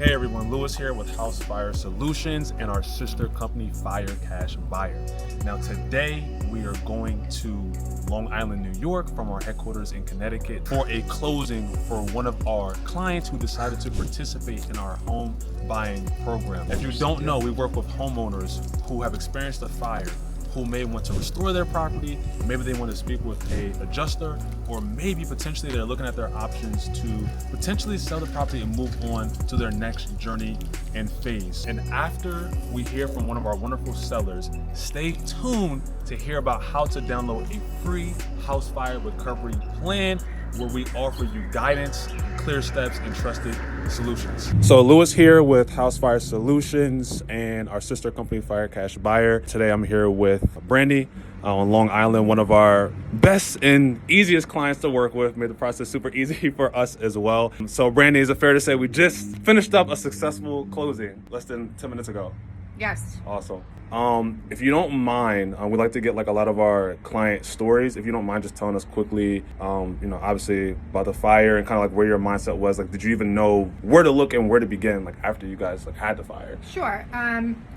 Hey everyone, Lewis here with House Fire Solutions and our sister company Fire Cash Buyer. Now today we are going to Long Island, New York from our headquarters in Connecticut for a closing for one of our clients who decided to participate in our home buying program. If you don't know, we work with homeowners who have experienced a fire, who may want to restore their property, maybe they want to speak with an adjuster, or maybe potentially they're looking at their options to potentially sell the property and move on to their next journey and phase. And after we hear from one of our wonderful sellers, stay tuned to hear about how to download a free house fire recovery plan where we offer you guidance, clear steps, and trusted solutions. So Lewis here with House Fire Solutions and our sister company Fire Cash Buyer. Today I'm here with Brandy on Long Island, one of our best and easiest clients to work with, made the process super easy for us as well. So Brandy, is it fair to say we just finished up a successful closing less than 10 minutes ago? Yes. Awesome. If you don't mind, we'd like to get like a lot of our client stories. If you don't mind just telling us quickly, obviously about the fire and kind of like where your mindset was. Like, did you even know where to look and where to begin, like after you guys like had the fire? Sure.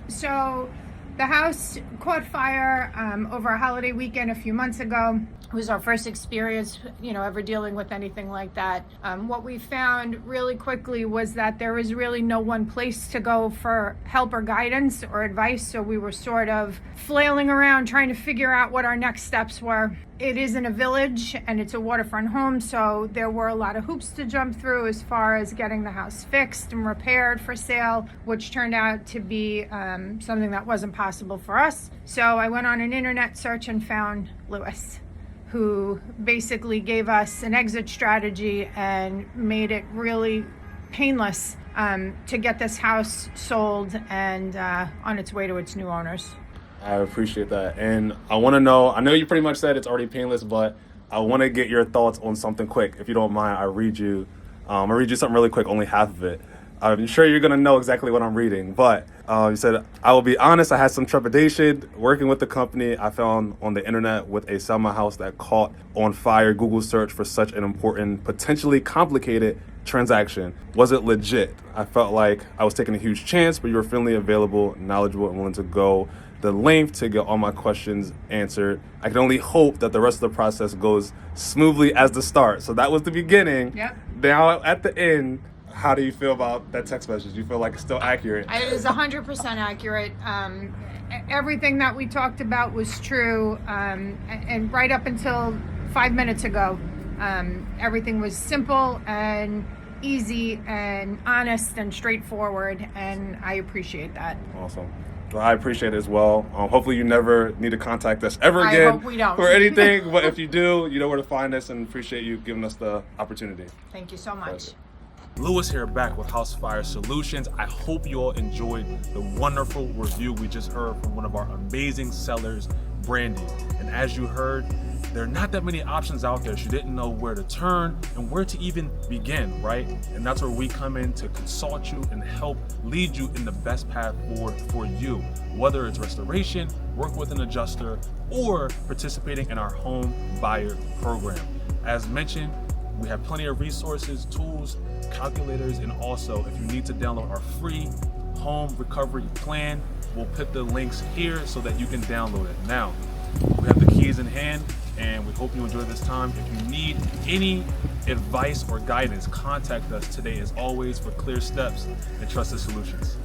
So the house caught fire over a holiday weekend a few months ago. It was our first experience, ever dealing with anything like that. What we found really quickly was that there was really no one place to go for help or guidance or advice. So we were sort of flailing around trying to figure out what our next steps were. It is in a village and it's a waterfront home, so there were a lot of hoops to jump through as far as getting the house fixed and repaired for sale, which turned out to be something that wasn't possible for us. So I went on an internet search and found Lewis, who basically gave us an exit strategy and made it really painless to get this house sold and on its way to its new owners. I appreciate that. And I want to know, I know you pretty much said it's already painless, but I want to get your thoughts on something quick. If you don't mind, I'll read you something really quick, only half of it. I'm sure you're going to know exactly what I'm reading, but you said, I will be honest, I had some trepidation working with the company I found on the internet with a sell my house that caught on fire. Google search for such an important, potentially complicated transaction. Was it legit? I felt like I was taking a huge chance, but you were friendly, available, knowledgeable, and willing to go the length to get all my questions answered. I can only hope that the rest of the process goes smoothly as the start. So that was the beginning. Yep. Now at the end, how do you feel about that text message? Do you feel like it's still accurate? It is 100% accurate. Everything that we talked about was true. And right up until 5 minutes ago, everything was simple and easy and honest and straightforward. And I appreciate that. Awesome. Well, I appreciate it as well. Hopefully you never need to contact us ever again I hope we don't. for anything. But if you do, you know where to find us, and appreciate you giving us the opportunity. Thank you so much. Lewis here, back with House Fire Solutions. I hope you all enjoyed the wonderful review we just heard from one of our amazing sellers, Brandy. And as you heard, there are not that many options out there. She didn't know where to turn and where to even begin, right? And that's where we come in to consult you and help lead you in the best path forward for you, whether it's restoration, work with an adjuster, or participating in our home buyer program. As mentioned, we have plenty of resources, tools, calculators, and also if you need to download our free home recovery plan, we'll put the links here so that you can download it. Now, we have the keys in hand, and we hope you enjoy this time. If you need any advice or guidance, contact us today as always for clear steps and trusted solutions.